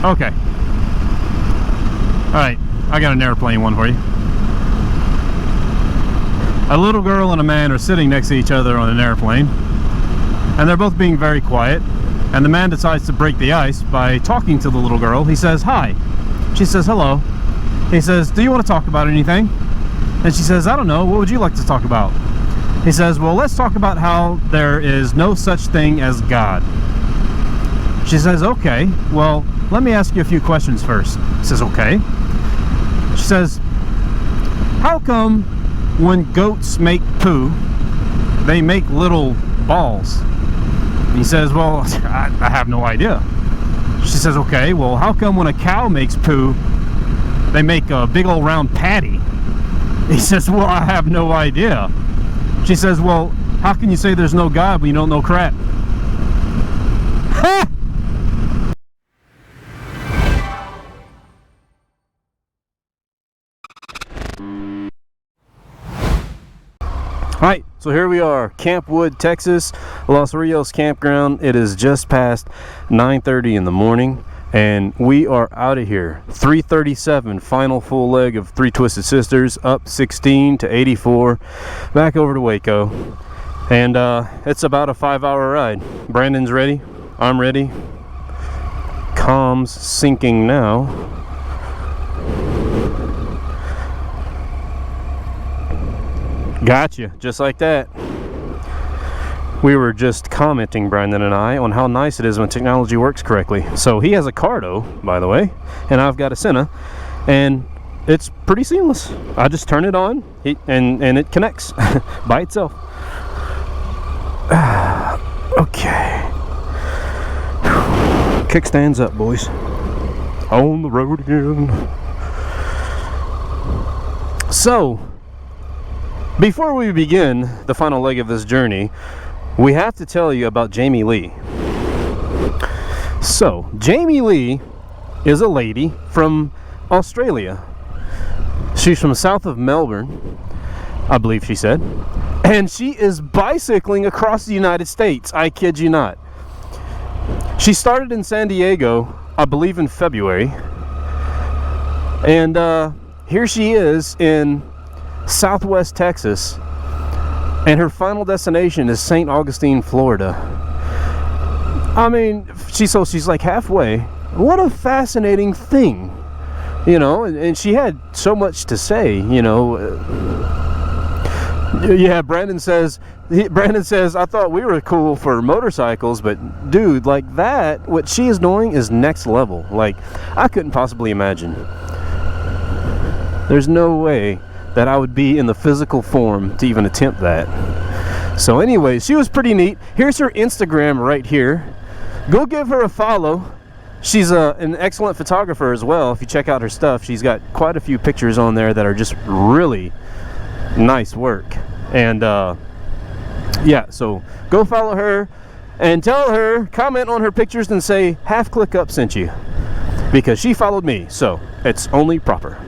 Okay. Alright, I got an airplane one for you. A little girl and a man are sitting next to each other on an airplane, and they're both being very quiet, and the man decides to break the ice by talking to the little girl. He says, "Hi." She says, "Hello." He says, "Do you want to talk about anything?" And she says, "I don't know, what would you like to talk about?" He says, "Well, let's talk about how there is no such thing as God." She says, "Okay, well, let me ask you a few questions first." He says, "Okay." She says, "How come when goats make poo, they make little balls?" And he says, "Well, I have no idea." She says, "Okay, well, how come when a cow makes poo, they make a big old round patty?" He says, "Well, I have no idea." She says, "Well, how can you say there's no God when you don't know crap?" Ha! Alright, so here we are, Camp Wood, Texas, Los Rios campground. It is just past 9:30 in the morning, and we are out of here. 337, final full leg of Three Twisted Sisters, up 16 to 84, back over to Waco. And it's about a 5-hour ride. Brandon's ready, I'm ready. Comms syncing now. Gotcha, just like that. We were just commenting, Brandon and I, on how nice it is when technology works correctly. So he has a Cardo, by the way, and I've got a Senna, and it's pretty seamless. I just turn it on, and it connects by itself. Okay. Kickstands up, boys. On the road again. So, before we begin the final leg of this journey, we have to tell you about Jamie Lee. So, Jamie Lee is a lady from Australia. She's from south of Melbourne, I believe she said. And she is bicycling across the United States. I kid you not. She started in San Diego, I believe in February. And here she is in Southwest Texas, and her final destination is St. Augustine, Florida. I mean, she's like halfway. What a fascinating thing, you know. And she had so much to say, you know. Yeah, Brandon says, "I thought we were cool for motorcycles, but dude, like that, what she is doing is next level. Like, I couldn't possibly imagine. There's no way that I would be in the physical form to even attempt that." So anyways, she was pretty neat. Here's her Instagram right here. Go give her a follow. She's an excellent photographer as well. If you check out her stuff, she's got quite a few pictures on there that are just really nice work. And yeah, so go follow her and tell her, comment on her pictures and say Half Click Up sent you, because she followed me, so it's only proper.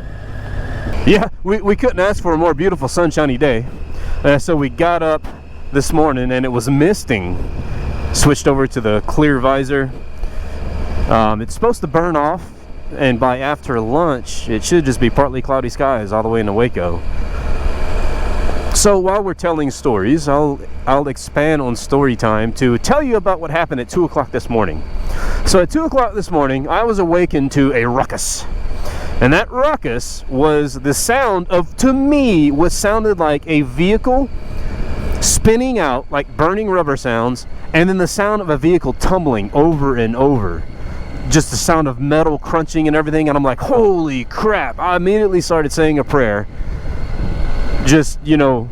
Yeah, we couldn't ask for a more beautiful sunshiny day. So we got up this morning and it was misting. Switched over to the clear visor. It's supposed to burn off, and by after lunch it should just be partly cloudy skies all the way into Waco. So while we're telling stories, I'll expand on story time to tell you about what happened at 2 o'clock this morning. So at 2 o'clock this morning, I was awakened to a ruckus. And that ruckus was the sound of, to me, what sounded like a vehicle spinning out, like burning rubber sounds, and then the sound of a vehicle tumbling over and over. Just the sound of metal crunching and everything, and I'm like, holy crap. I immediately started saying a prayer. Just, you know,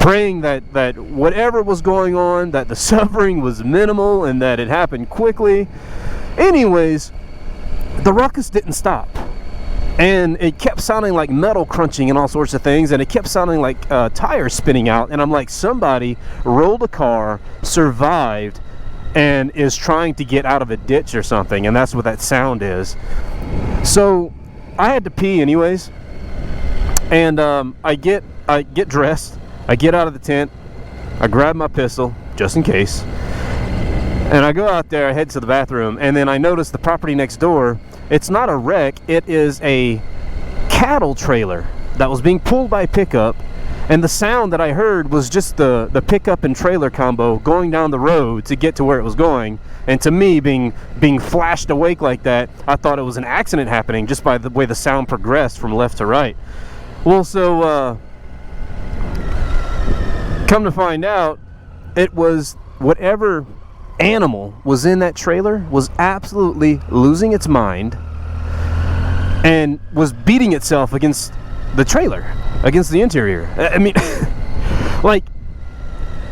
praying that whatever was going on, that the suffering was minimal and that it happened quickly. Anyways, the ruckus didn't stop, and it kept sounding like metal crunching and all sorts of things, and it kept sounding like tires spinning out, and I'm like, somebody rolled a car, survived, and is trying to get out of a ditch or something, and that's what that sound is. So I had to pee anyways, and I get dressed, I get out of the tent, I grab my pistol just in case, And I go out there, I head to the bathroom, and then I notice the property next door. It's not a wreck, it is a cattle trailer that was being pulled by a pickup, and the sound that I heard was just the pickup and trailer combo going down the road to get to where it was going. And to me, being flashed awake like that, I thought it was an accident happening just by the way the sound progressed from left to right. Well, so come to find out, it was whatever animal was in that trailer was absolutely losing its mind and was beating itself against the trailer, against the interior. I mean, like,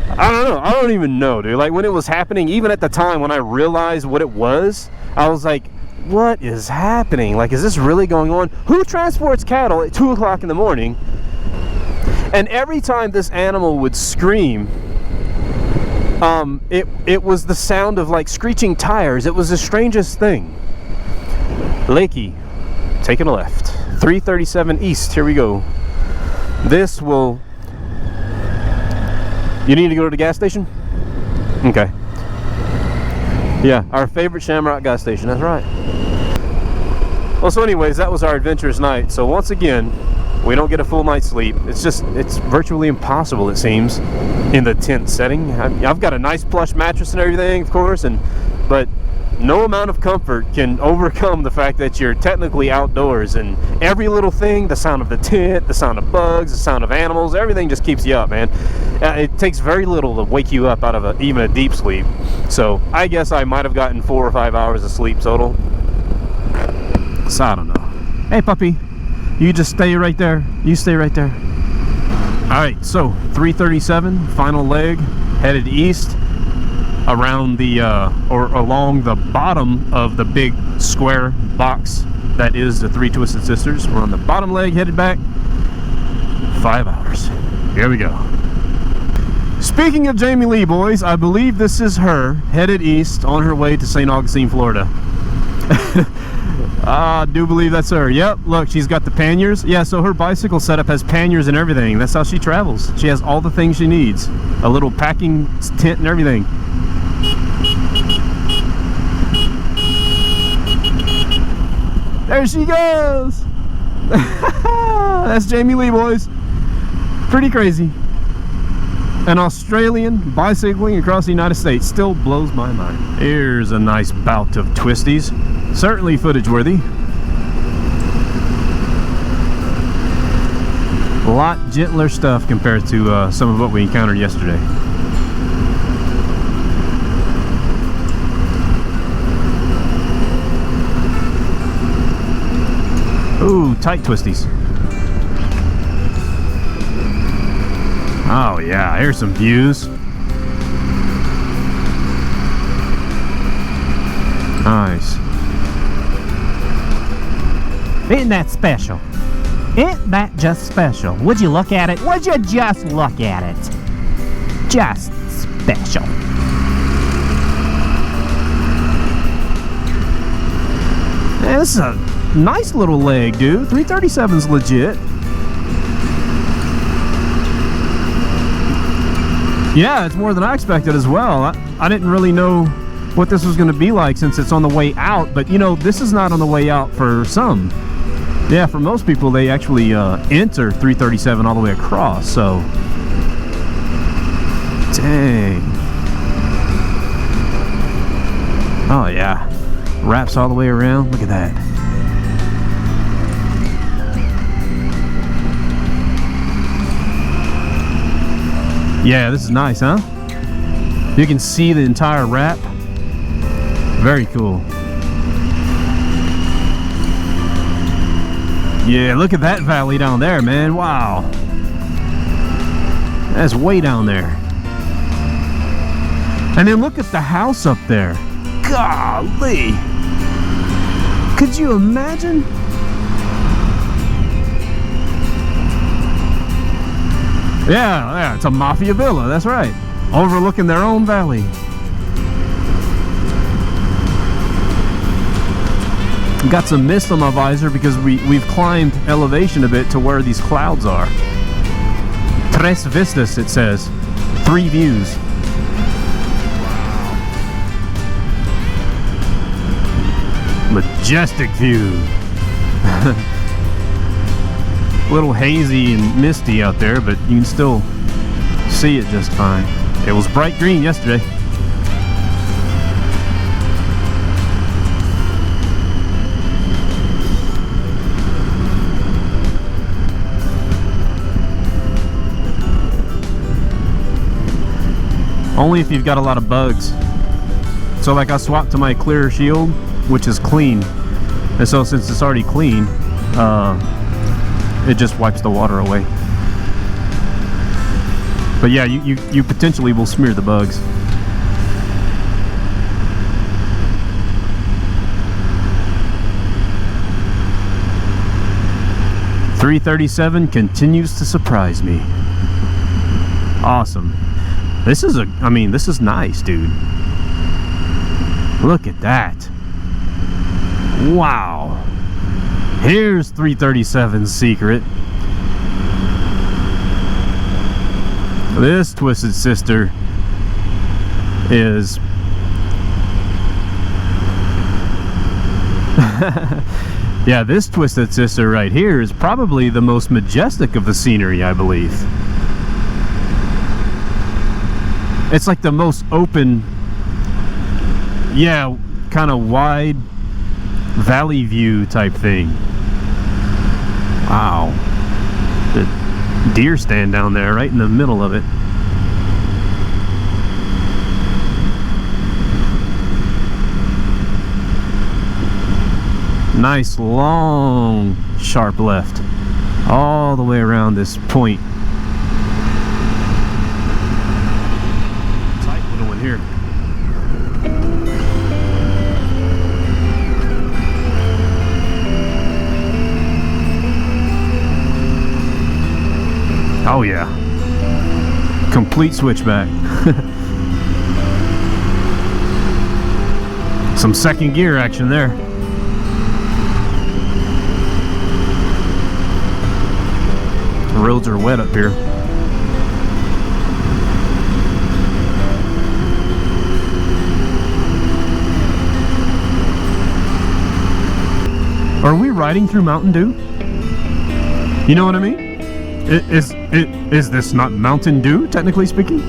I don't know. I don't even know, dude. Like, when it was happening, even at the time when I realized what it was, I was like, what is happening? Like, is this really going on? Who transports cattle at 2 o'clock in the morning? And every time this animal would scream, it was the sound of like screeching tires. It was the strangest thing. Lakey, taking a left. 337 East, here we go. This will... You need to go to the gas station? Okay. Yeah, our favorite Shamrock gas station, that's right. Well, so anyways, that was our adventurous night. So once again, we don't get a full night's sleep. It's virtually impossible, it seems, in the tent setting. I've got a nice plush mattress and everything, of course, but no amount of comfort can overcome the fact that you're technically outdoors, and every little thing, the sound of the tent, the sound of bugs, the sound of animals, everything just keeps you up, man. It takes very little to wake you up out of even a deep sleep. So I guess I might have gotten 4 or 5 hours of sleep total. So I don't know. Hey puppy, you just stay right there. You stay right there. Alright, so 337, final leg, headed east. Around the or along the bottom of the big square box that is the Three Twisted Sisters. We're on the bottom leg, headed back 5 hours. Here we go. Speaking of Jamie Lee, boys, I believe this is her headed east on her way to St. Augustine, Florida. I do believe that's her. Yep, look, she's got the panniers. Yeah, so her bicycle setup has panniers and everything. That's how she travels. She has all the things she needs. A little packing tent and everything. There she goes. That's Jamie Lee, boys. Pretty crazy. An Australian bicycling across the United States still blows my mind. Here's a nice bout of twisties. Certainly footage worthy. A lot gentler stuff compared to some of what we encountered yesterday. Ooh, tight twisties. Oh yeah, here's some views. Nice. Isn't that special? Isn't that just special? Would you look at it? Would you just look at it? Just special. Man, this is a nice little leg, dude. 337's legit. Yeah, it's more than I expected as well. I didn't really know what this was going to be like since it's on the way out, but you know, this is not on the way out for some. Yeah, for most people, they actually enter 337 all the way across, so. Dang. Oh yeah, wraps all the way around. Look at that. Yeah, this is nice, huh? You can see the entire wrap. Very cool. Yeah, look at that valley down there, man. Wow. That's way down there. And then look at the house up there. Golly. Could you imagine? Yeah, it's a mafia villa, that's right. Overlooking their own valley. Got some mist on my visor because we've climbed elevation a bit to where these clouds are. Tres vistas, it says. 3 views. Majestic view. A little hazy and misty out there, but you can still see it just fine. It was bright green yesterday. Only if you've got a lot of bugs. So like I swapped to my clear shield, which is clean. And so since it's already clean, it just wipes the water away. But yeah, you potentially will smear the bugs. .337 continues to surprise me. Awesome. This is this is nice, dude. Look at that. Wow. Here's 337's secret. This Twisted Sister is yeah, this Twisted Sister right here is probably the most majestic of the scenery, I believe. It's like the most open, yeah, kind of wide valley view type thing. Wow. The deer stand down there right in the middle of it. Nice long sharp left all the way around this point. Tight little one here. Oh yeah, complete switchback. Some second gear action there. The roads are wet up here. Are we riding through Mountain Dew? You know what I mean? Is this not Mountain Dew, technically speaking?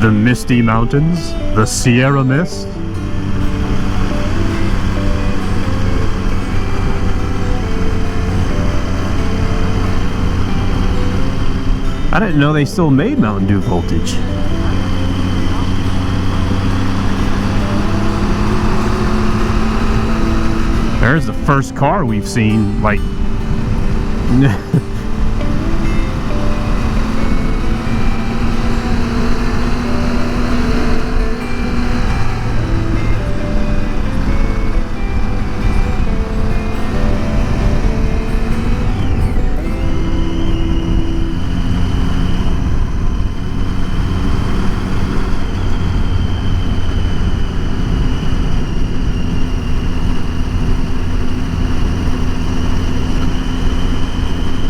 The misty mountains, the Sierra Mist. I didn't know they still made Mountain Dew Voltage. There's the first car we've seen, like...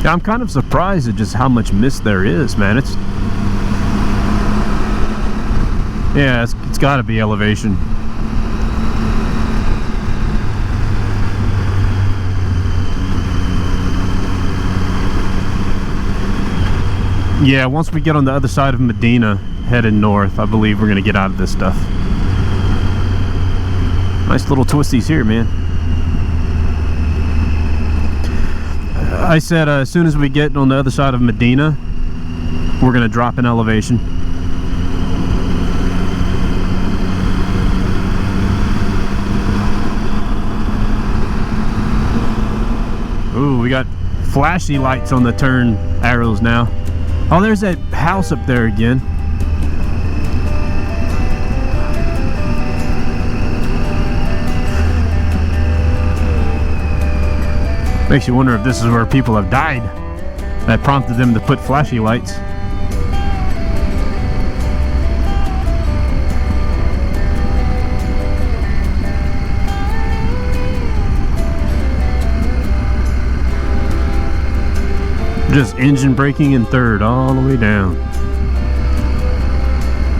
I'm kind of surprised at just how much mist there is, man. It's got to be elevation. Yeah, once we get on the other side of Medina, heading north, I believe we're going to get out of this stuff. Nice little twisties here, man. I said as soon as we get on the other side of Medina, we're going to drop in elevation. Ooh, we got flashy lights on the turn arrows now. Oh, there's that house up there again. Makes you wonder if this is where people have died that prompted them to put flashy lights. Just engine braking in third all the way down.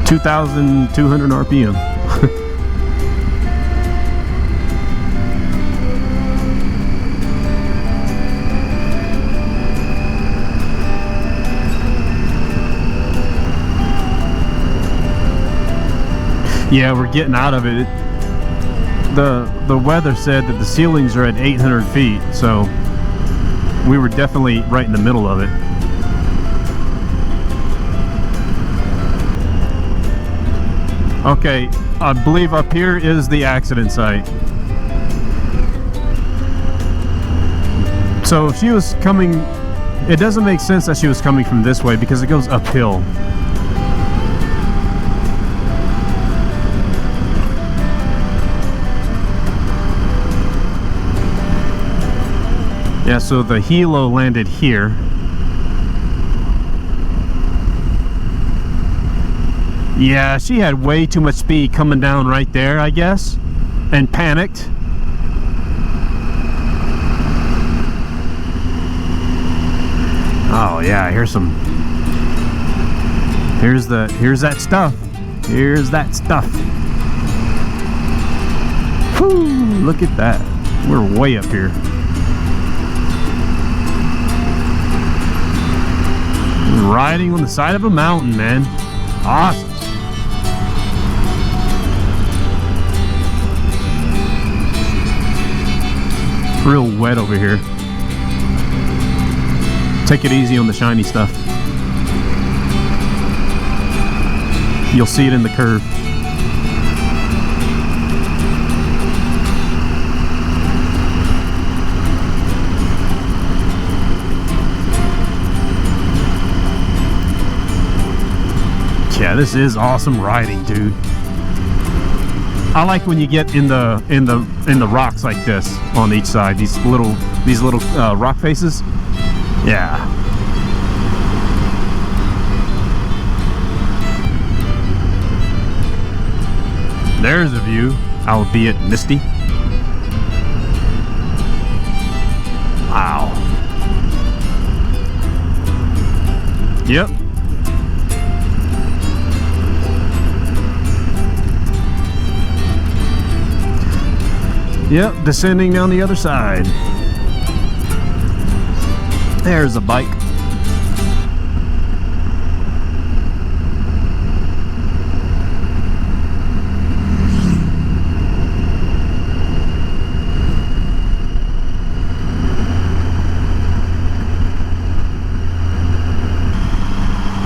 2,200 RPM. Yeah, we're getting out of it. The weather said that the ceilings are at 800 feet, so we were definitely right in the middle of it. Okay, I believe up here is the accident site. So if she was coming, it doesn't make sense that she was coming from this way because it goes uphill. Yeah, so the helo landed here. Yeah, she had way too much speed coming down right there, I guess, and panicked. Oh yeah, here's that stuff. Here's that stuff. Whew, look at that. We're way up here. Riding on the side of a mountain, man. Awesome. Real wet over here. Take it easy on the shiny stuff. You'll see it in the curve. Yeah, this is awesome riding, dude. I like when you get in the rocks like this on each side. These little rock faces. Yeah. There's a view, albeit misty. Wow. Yep. Yep, descending down the other side. There's a bike.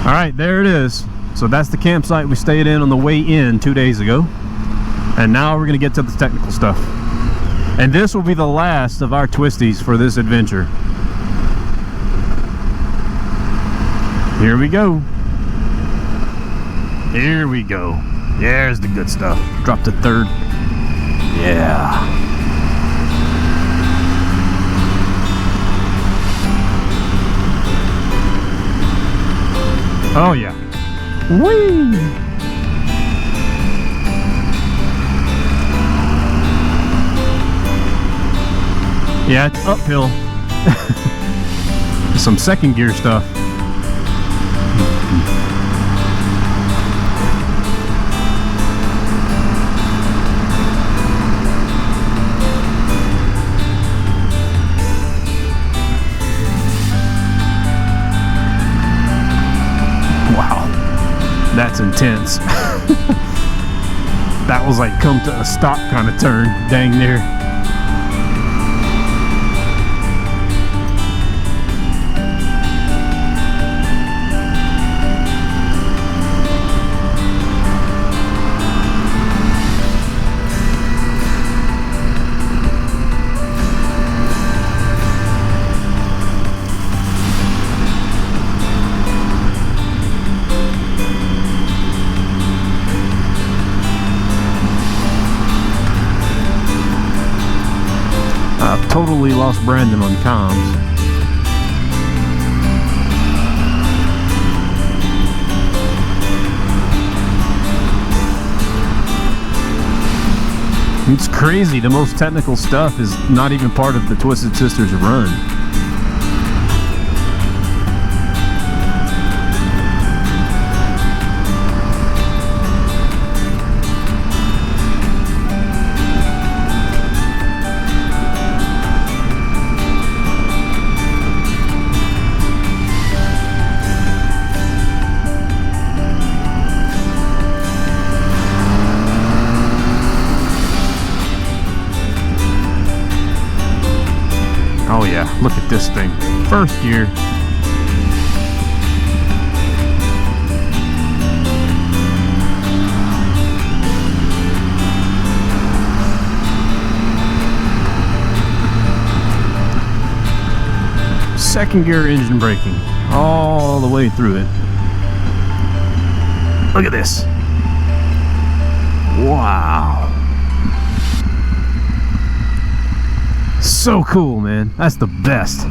All right, there it is. So that's the campsite we stayed in on the way in 2 days ago. And now we're gonna get to the technical stuff. And this will be the last of our twisties for this adventure. Here we go. Here we go. There's the good stuff. Drop to third. Yeah. Oh yeah. Whee! Yeah, it's uphill. Some second gear stuff. Wow, that's intense. That was like come to a stop kind of turn, dang near. Totally lost Brandon on comms. It's crazy. The most technical stuff is not even part of the Twisted Sisters run. Oh yeah, look at this thing. First gear. Second gear engine braking all the way through it. Look at this. Wow. So cool, man. That's the best.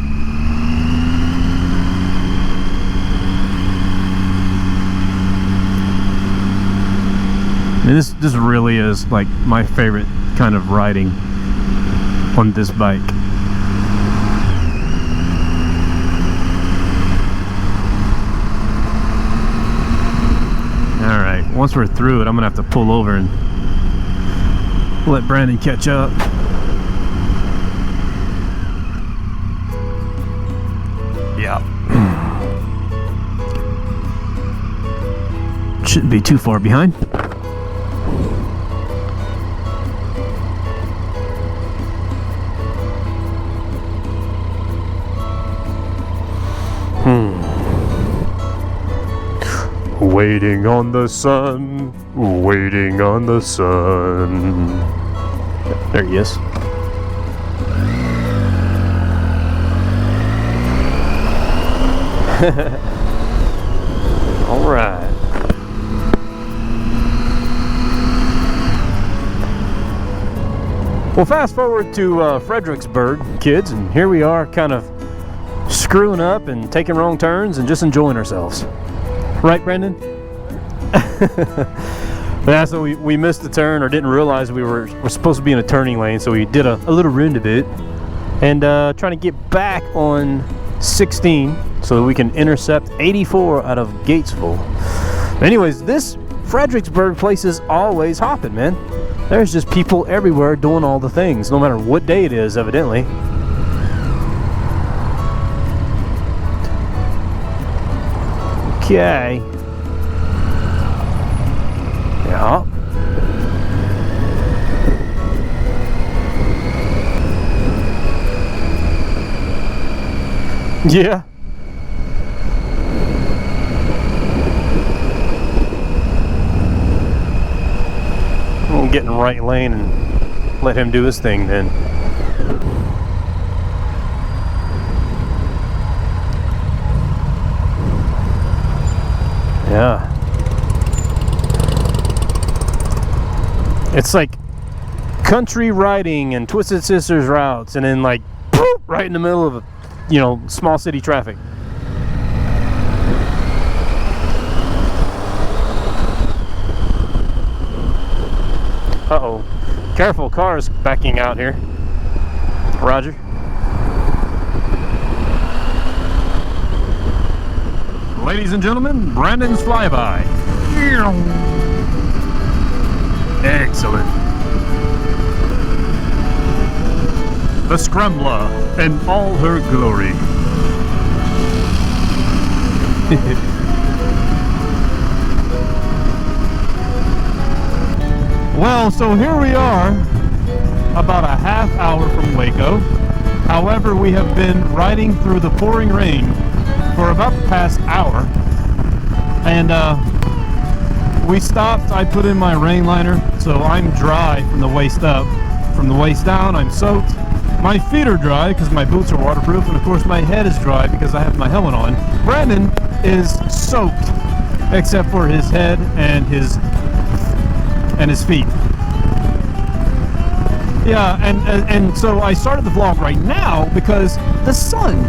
And this really is like my favorite kind of riding on this bike. Alright, once we're through it, I'm gonna have to pull over and let Brandon catch up. Yeah. Shouldn't be too far behind. Waiting on the sun, waiting on the sun. There he is. All right. Well, fast forward to Fredericksburg, kids, and here we are kind of screwing up and taking wrong turns and just enjoying ourselves. Right, Brendan? Yeah, so we missed the turn or didn't realize we're supposed to be in a turning lane, so we did a little roundabout and trying to get back on 16 so that we can intercept 84 out of Gatesville. Anyways, this Fredericksburg place is always hopping, man. There's just people everywhere doing all the things, no matter what day it is, evidently. Okay. Yeah. Yeah. We'll get in the right lane and let him do his thing then. Yeah. It's like country riding and Twisted Sisters routes, and then like boop, right in the middle of, small city traffic. Uh-oh. Careful, cars backing out here. Roger. Ladies and gentlemen, Brandon's flyby. Excellent. The Scrambler in all her glory. Well, so here we are, about a half hour from Waco. However, we have been riding through the pouring rain for about the past hour, and we stopped. I put in my rain liner, so I'm dry from the waist up. From the waist down, I'm soaked. My feet are dry because my boots are waterproof, and of course my head is dry because I have my helmet on. Brandon is soaked, except for his head and his feet. Yeah, and so I started the vlog right now because the sun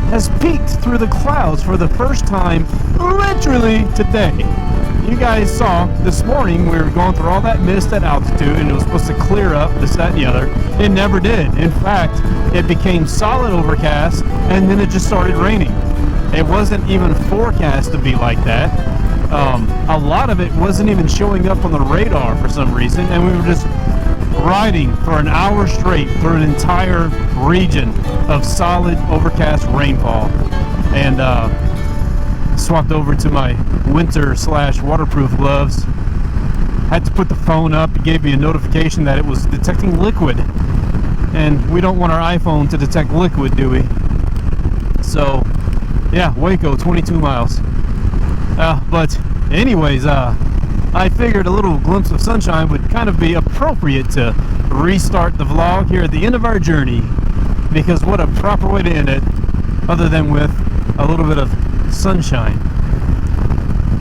has peeked through the clouds for the first time literally today. You guys saw this morning we were going through all that mist at altitude and it was supposed to clear up, this, that, and the other. It never did. In fact, it became solid overcast and then it just started raining. It wasn't even forecast to be like that. A lot of it wasn't even showing up on the radar for some reason, and we were just riding for an hour straight through an entire region of solid overcast rainfall. And swapped over to my winter / waterproof gloves. Had to put the phone up. It gave me a notification that it was detecting liquid. and we don't want our iPhone to detect liquid, do we? So yeah, Waco, 22 miles. But anyways, I figured a little glimpse of sunshine would kind of be appropriate to restart the vlog here at the end of our journey, because what a proper way to end it other than with a little bit of sunshine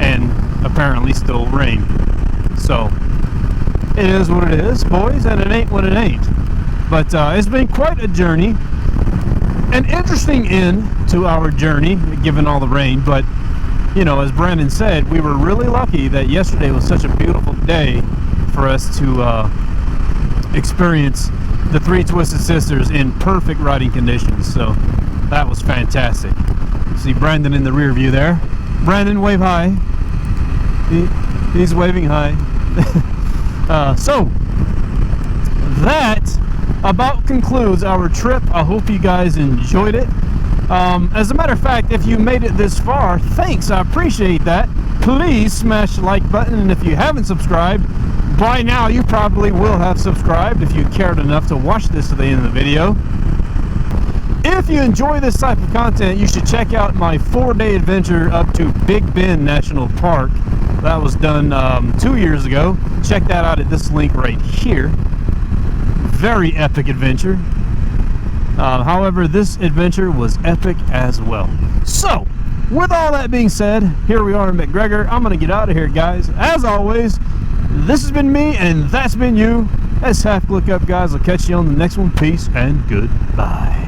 and apparently still rain. So it is what it is, boys, and it ain't what it ain't. But it's been quite a journey, an interesting end to our journey given all the rain. But you know, as Brandon said, we were really lucky that yesterday was such a beautiful day for us to experience the Three Twisted Sisters in perfect riding conditions. So that was fantastic. See Brandon in the rear view there. Brandon, wave hi. He's waving hi. So that about concludes our trip. I hope you guys enjoyed it. As a matter of fact, if you made it this far, thanks, I appreciate that. Please smash the like button, and if you haven't subscribed, by now you probably will have subscribed if you cared enough to watch this to the end of the video. If you enjoy this type of content, you should check out my 4-day adventure up to Big Bend National Park. That was done 2 years ago. Check that out at this link right here. Very epic adventure. However, this adventure was epic as well. So, with all that being said, here we are in McGregor. I'm going to get out of here, guys. As always, this has been me, and that's been you. That's Half Look Up, guys. I'll catch you on the next one. Peace and goodbye.